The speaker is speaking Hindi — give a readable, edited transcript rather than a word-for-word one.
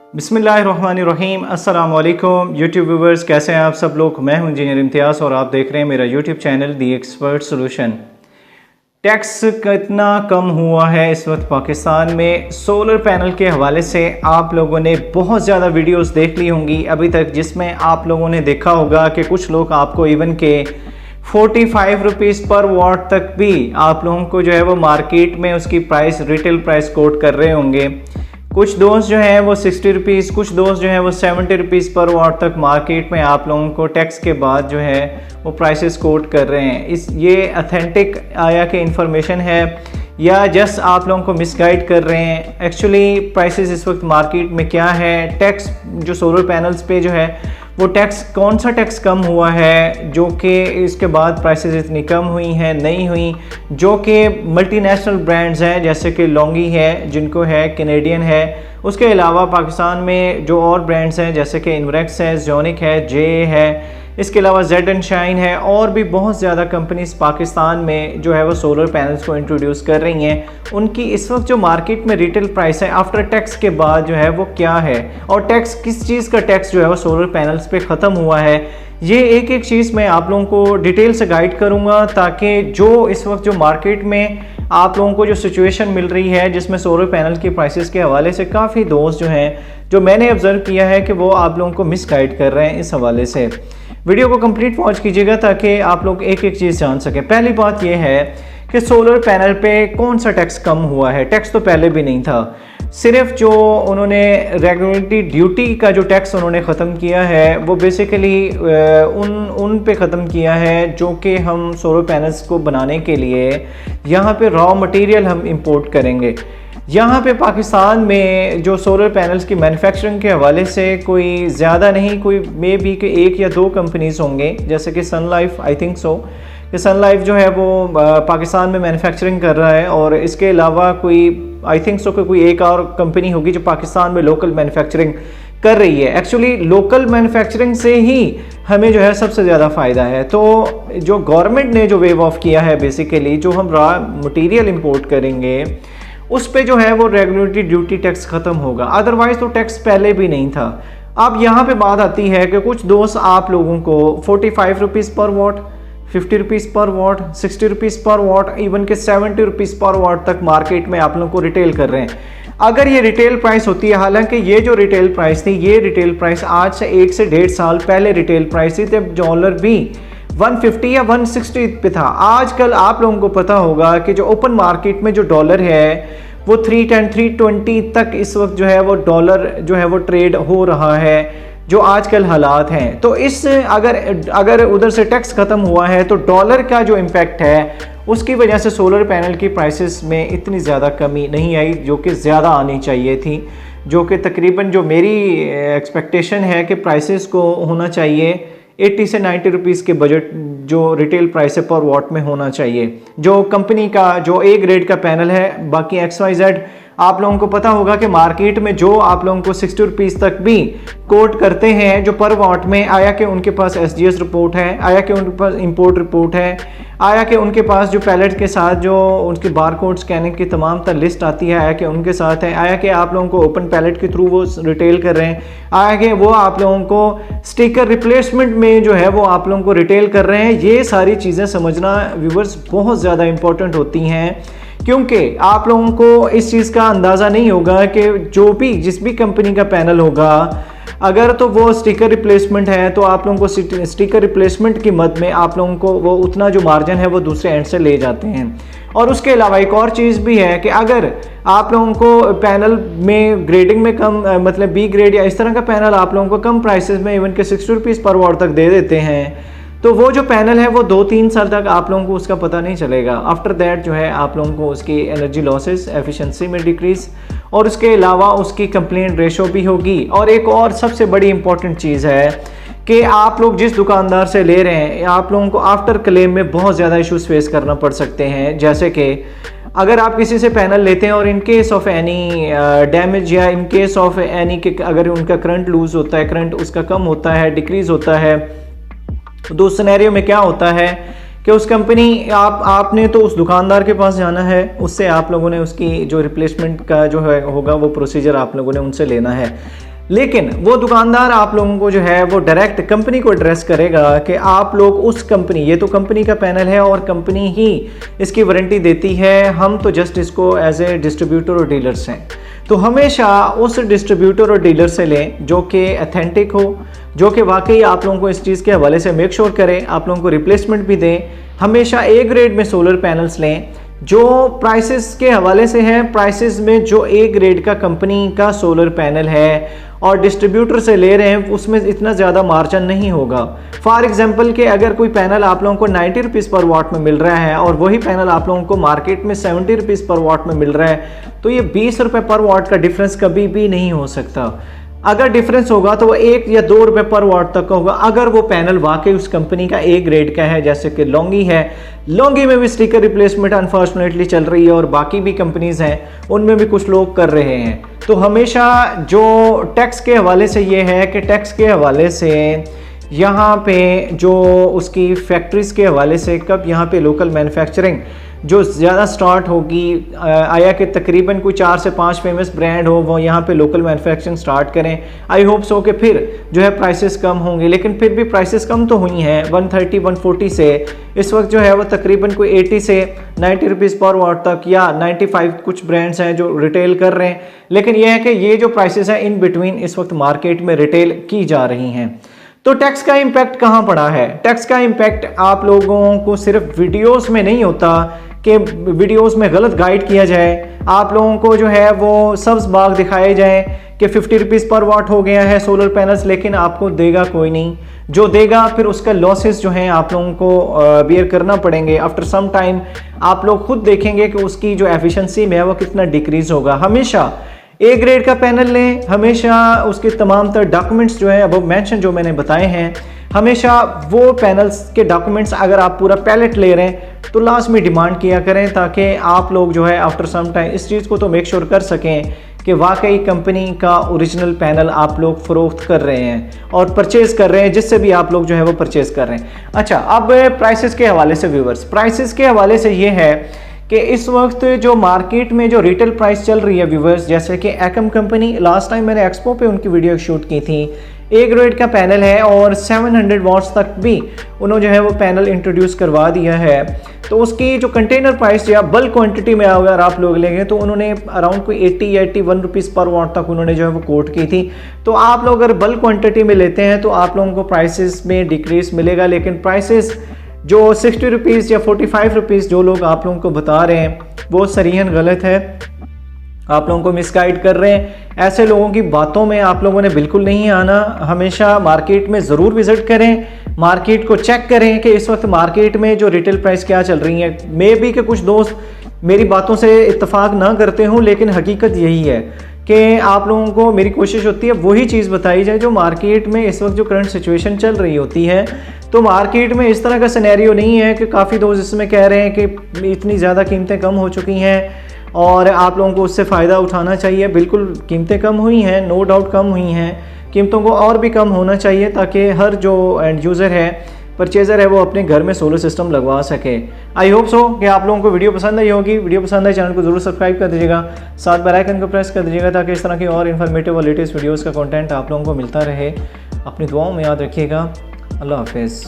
बिस्मिल्लाहिर्रहमानिर्रहीम। अस्सलाम वालेकुम यूट्यूब व्यूवर्स, कैसे हैं आप सब लोग। मैं हूं इंजीनियर इम्तियाज़ और आप देख रहे हैं मेरा यूट्यूब चैनल दी एक्सपर्ट सोल्यूशन। टैक्स कितना कम हुआ है इस वक्त पाकिस्तान में सोलर पैनल के हवाले से आप लोगों ने बहुत ज़्यादा वीडियोस देख ली होंगी अभी तक, जिसमें आप लोगों ने देखा होगा कि कुछ लोग आपको इवन के 45 रुपीज़ पर वाट तक भी आप लोगों को जो है वो मार्केट में उसकी प्राइस रिटेल प्राइस कोट कर रहे होंगे। कुछ दोस्त जो हैं वो 60 रुपीज़, कुछ दोस्त जो हैं वो 70 रुपीज़ पर वाट तक मार्केट में आप लोगों को टैक्स के बाद जो है वो प्राइसेस कोट कर रहे हैं। ये ऑथेंटिक आया कि इंफॉर्मेशन है या जस्ट आप लोगों को मिसगाइड कर रहे हैं। एक्चुअली प्राइसेस इस वक्त मार्केट में क्या है, टैक्स जो सोलर पैनल्स पे जो है वो टैक्स, कौन सा टैक्स कम हुआ है जो कि इसके बाद प्राइसेस इतनी कम हुई हैं, नहीं हुई, जो कि मल्टीनेशनल ब्रांड्स हैं जैसे कि लॉन्गी है जिनको है, कैनेडियन है, उसके अलावा पाकिस्तान में जो और ब्रांड्स हैं जैसे कि इनवरेक्स है, जोनिक है, जे है, इसके अलावा जेड एंड शाइन है, और भी बहुत ज़्यादा कंपनीज पाकिस्तान में जो है वो सोलर पैनल्स को इंट्रोड्यूस कर रही हैं। उनकी इस वक्त जो मार्केट में रिटेल प्राइस है आफ्टर टैक्स के बाद जो है वो क्या है, और टैक्स किस चीज़ का टैक्स जो है वो सोलर पैनल्स पे ख़त्म हुआ है, ये एक एक चीज़ मैं आप लोगों को डिटेल से गाइड करूँगा, ताकि जो इस वक्त जो मार्केट में आप लोगों को जो सिचुएशन मिल रही है जिसमें सोलर पैनल की प्राइसेस के हवाले से काफ़ी दोस्त जो हैं, जो मैंने ऑब्जर्व किया है कि वो आप लोगों को मिस गाइड कर रहे हैं। इस हवाले से वीडियो को कंप्लीट वॉच कीजिएगा ताकि आप लोग एक एक चीज़ जान सकें। पहली बात यह है कि सोलर पैनल पे कौन सा टैक्स कम हुआ है। टैक्स तो पहले भी नहीं था, सिर्फ जो उन्होंने रेगुलेटरी ड्यूटी का जो टैक्स उन्होंने ख़त्म किया है वो बेसिकली उन पे ख़त्म किया है जो कि हम सोलर पैनल्स को बनाने के लिए यहाँ पे रॉ मटेरियल हम इंपोर्ट करेंगे। यहाँ पे पाकिस्तान में जो सोलर पैनल्स की मैन्युफैक्चरिंग के हवाले से कोई ज़्यादा नहीं, कोई मे बी कि एक या दो कंपनीज होंगे, जैसे कि सन लाइफ, आई थिंक सो कि सन लाइफ जो है वो पाकिस्तान में मैन्युफैक्चरिंग कर रहा है, और इसके अलावा कोई आई थिंक सो कि कोई एक और कंपनी होगी जो पाकिस्तान में लोकल मैन्युफैक्चरिंग कर रही है। एक्चुअली लोकल मैन्युफैक्चरिंग से ही हमें जो है सबसे ज़्यादा फ़ायदा है। तो जो गवर्नमेंट ने जो वेव ऑफ किया है बेसिकली, जो हम रॉ मटीरियल इम्पोर्ट करेंगे उस पे जो है वो रेगुलेटरी ड्यूटी टैक्स ख़त्म होगा, अदरवाइज़ तो टैक्स पहले भी नहीं था। अब यहाँ पे बात आती है कि कुछ दोस्त आप लोगों को 45 रुपीज़ पर वाट, 50 रुपीज़ पर वाट, 60 रुपीज़ पर वाट, इवन के 70 रुपीज़ पर वाट तक मार्केट में आप लोगों को रिटेल कर रहे हैं। अगर ये रिटेल प्राइस होती है, हालांकि ये जो रिटेल प्राइस थी, ये रिटेल प्राइस आज से 1 से 1.5 साल पहले रिटेल प्राइस थी, तब डॉलर भी 150 या 160 पे था। आजकल आप लोगों को पता होगा कि जो ओपन मार्केट में जो डॉलर है वो 310 320 तक इस वक्त जो है वो डॉलर जो है वो ट्रेड हो रहा है, जो आजकल हालात हैं। तो इस अगर उधर से टैक्स ख़त्म हुआ है तो डॉलर का जो इम्पैक्ट है उसकी वजह से सोलर पैनल की प्राइसेस में इतनी ज़्यादा कमी नहीं आई जो कि ज़्यादा आनी चाहिए थी, जो कि तकरीबन जो मेरी एक्सपेक्टेशन है कि प्राइसेस को होना चाहिए 80 से 90 रुपीज़ के बजट जो रिटेल प्राइस है पर वाट में होना चाहिए। जो कंपनी का जो ए ग्रेड का पैनल है, बाकी XYZ आप लोगों को पता होगा कि मार्केट में जो आप लोगों को 60 रुपीज़ तक भी कोट करते हैं जो पर वाट में, आया कि उनके पास SGS रिपोर्ट है, आया कि उनके पास इंपोर्ट रिपोर्ट है, आया कि उनके पास जो पैलेट के साथ जो उनकी बारकोड स्कैनिंग की तमाम तर लिस्ट आती है, आया कि उनके साथ है, आया कि आप लोगों को ओपन पैलेट के थ्रू वो रिटेल कर रहे हैं, आया कि वो आप लोगों को स्टिकर रिप्लेसमेंट में जो है वो आप लोगों को रिटेल कर रहे हैं। ये सारी चीज़ें समझना व्यूवर्स बहुत ज़्यादा इंपॉर्टेंट होती हैं, क्योंकि आप लोगों को इस चीज़ का अंदाज़ा नहीं होगा कि जो भी जिस भी कंपनी का पैनल होगा, अगर तो वो स्टिकर रिप्लेसमेंट है तो आप लोगों को स्टिकर रिप्लेसमेंट की मद में आप लोगों को वो उतना जो मार्जिन है वो दूसरे एंड से ले जाते हैं। और उसके अलावा एक और चीज़ भी है कि अगर आप लोगों को पैनल में ग्रेडिंग में कम, मतलब बी ग्रेड या इस तरह का पैनल आप लोगों को कम प्राइसेस में इवन के 60 रुपीज़ पर वाट तक दे देते हैं, तो वो जो पैनल है वो 2-3 साल तक आप लोगों को उसका पता नहीं चलेगा। आफ्टर दैट जो है आप लोगों को उसकी एनर्जी लॉसेस, एफिशिएंसी में डिक्रीज, और उसके अलावा उसकी कंप्लेंट रेशो भी होगी। और एक और सबसे बड़ी इंपॉर्टेंट चीज़ है कि आप लोग जिस दुकानदार से ले रहे हैं, आप लोगों को आफ्टर क्लेम में बहुत ज़्यादा इश्यूज फेस करना पड़ सकते हैं। जैसे कि अगर आप किसी से पैनल लेते हैं और in case of any damage या इन केस ऑफ एनी के अगर उनका करंट लूज होता है, करंट उसका कम होता है, डिक्रीज होता है, तो उस सिनेरियो में क्या होता है कि उस कंपनी आपने तो उस दुकानदार के पास जाना है, उससे आप लोगों ने उसकी जो रिप्लेसमेंट का जो है होगा वो प्रोसीजर आप लोगों ने उनसे लेना है। लेकिन वो दुकानदार आप लोगों को जो है वो डायरेक्ट कंपनी को एड्रेस करेगा कि आप लोग उस कंपनी, ये तो कंपनी का पैनल है और कंपनी ही इसकी वारंटी देती है, हम तो जस्ट इसको एज ए डिस्ट्रीब्यूटर और डीलर्स हैं। तो हमेशा उस डिस्ट्रीब्यूटर और डीलर से लें जो कि अथेंटिक हो, जो कि वाकई आप लोगों को इस चीज़ के हवाले से मेक श्योर करें, आप लोगों को रिप्लेसमेंट भी दें। हमेशा ए ग्रेड में सोलर पैनल्स लें जो प्राइसेस के हवाले से है, प्राइसेस में जो ए ग्रेड का कंपनी का सोलर पैनल है और डिस्ट्रीब्यूटर से ले रहे हैं उसमें इतना ज़्यादा मार्जिन नहीं होगा। फॉर एग्जांपल कि अगर कोई पैनल आप लोगों को 90 रुपीज़ पर वाट में मिल रहा है और वही पैनल आप लोगों को मार्केट में 70 रुपीज़ पर वाट में मिल रहा है, तो ये 20 रुपये पर वाट का डिफरेंस कभी भी नहीं हो सकता। अगर डिफरेंस होगा तो वो 1 या 2 रुपये पर वाट तक का होगा, अगर वो पैनल वाकई उस कंपनी का ए ग्रेड का है। जैसे कि लोंगी है, लोंगी में भी स्टिकर रिप्लेसमेंट अनफॉर्चुनेटली चल रही है और बाकी भी कंपनीज हैं उनमें भी कुछ लोग कर रहे हैं। तो हमेशा जो टैक्स के हवाले से ये है कि टैक्स के हवाले से यहाँ पे जो उसकी फैक्ट्रीज़ के हवाले से कब यहाँ पे लोकल मैन्युफैक्चरिंग जो ज़्यादा स्टार्ट होगी, आया कि तकरीबन कोई 4 से 5 फेमस ब्रांड हो वो यहाँ पे लोकल मैन्युफैक्चरिंग स्टार्ट करें। आई होप सो कि फिर जो है प्राइसेस कम होंगे, लेकिन फिर भी प्राइसेस कम तो हुई हैं 130 140 से। इस वक्त जो है वो तकरीबन कोई 80 से 90 रुपीज़ पर वाट तक या 95 कुछ ब्रांड्स हैं जो रिटेल कर रहे हैं। लेकिन यह है कि ये जो प्राइसेस हैं इन बिटवीन इस वक्त मार्केट में रिटेल की जा रही हैं। तो टैक्स का इम्पैक्ट कहाँ पड़ा है? टैक्स का इम्पैक्ट आप लोगों को सिर्फ वीडियोस में नहीं होता कि वीडियोस में गलत गाइड किया जाए, आप लोगों को जो है वो सब्ज बाग दिखाए जाए कि 50 रुपीज़ पर वाट हो गया है सोलर पैनल्स, लेकिन आपको देगा कोई नहीं। जो देगा फिर उसका लॉसेस जो हैं आप लोगों को बियर करना पड़ेंगे। आफ्टर सम टाइम आप लोग खुद देखेंगे कि उसकी जो एफिशिएंसी में है वो कितना डिक्रीज होगा। हमेशा ए ग्रेड का पैनल लें, हमेशा उसके तमाम तर डॉक्यूमेंट्स जो है अब मेंशन जो मैंने बताए हैं, हमेशा वो पैनल्स के डॉक्यूमेंट्स अगर आप पूरा पैलेट ले रहे हैं तो लास्ट में डिमांड किया करें, ताकि आप लोग जो है आफ्टर सम टाइम इस चीज़ को तो मेक श्योर कर सकें कि वाकई कंपनी का ओरिजिनल पैनल आप लोग फ़रोख्त कर रहे हैं और परचेज़ कर रहे हैं, जिससे भी आप लोग जो है वो परचेज़ कर रहे हैं। अच्छा, अब प्राइसेस के हवाले से व्यूवर्स, प्राइसेस के हवाले से ये है कि इस वक्त जो मार्केट में जो रिटेल प्राइस चल रही है व्यूवर्स, जैसे कि एकम कंपनी, लास्ट टाइम मैंने एक्सपो पे उनकी वीडियो शूट की थी, ए ग्रेड का पैनल है और 700 वाट्स तक भी उन्होंने जो है वो पैनल इंट्रोड्यूस करवा दिया है। तो उसकी जो कंटेनर प्राइस या बल्क क्वांटिटी में अगर आप लोग लेंगे तो उन्होंने अराउंड कोई 80 या 81 रुपीज़ पर वाट तक उन्होंने जो है वो कोट की थी। तो आप लोग अगर बल्क क्वांटिटी में लेते हैं तो आप लोगों को प्राइसेस में डिक्रीज मिलेगा, लेकिन प्राइसेस जो 60 रुपीज़ या 45 रुपीज़ जो लोग आप लोगों को बता रहे हैं वो सरीहन गलत है, आप लोगों को मिसगाइड कर रहे हैं। ऐसे लोगों की बातों में आप लोगों ने बिल्कुल नहीं आना। हमेशा मार्केट में ज़रूर विज़िट करें, मार्केट को चेक करें कि इस वक्त मार्केट में जो रिटेल प्राइस क्या चल रही है। मे बी कि कुछ दोस्त मेरी बातों से इत्तेफाक ना करते हों, लेकिन हकीकत यही है कि आप लोगों को मेरी कोशिश होती है वही चीज़ बताई जाए जो मार्केट में इस वक्त जो करंट सिचुएशन चल रही होती है। तो मार्केट में इस तरह का सिनेरियो नहीं है कि काफ़ी दोस्त इसमें कह रहे हैं कि इतनी ज़्यादा कीमतें कम हो चुकी हैं और आप लोगों को उससे फ़ायदा उठाना चाहिए। बिल्कुल कीमतें कम हुई हैं, नो डाउट कम हुई हैं, कीमतों को और भी कम होना चाहिए ताकि हर जो एंड यूज़र है, परचेज़र है, वो अपने घर में सोलर सिस्टम लगवा सके। आई होप सो कि आप लोगों को वीडियो पसंद आई होगी। वीडियो पसंद आए चैनल को ज़रूर सब्सक्राइब कर दीजिएगा, साथ बेल आइकन को प्रेस कर दीजिएगा ताकि इस तरह की और इन्फॉर्मेटिव और लेटेस्ट वीडियोज़ का कॉन्टेंट आप लोगों को मिलता रहे। अपनी दुआओं में याद रखिएगा। अल्लाह हाफिज़।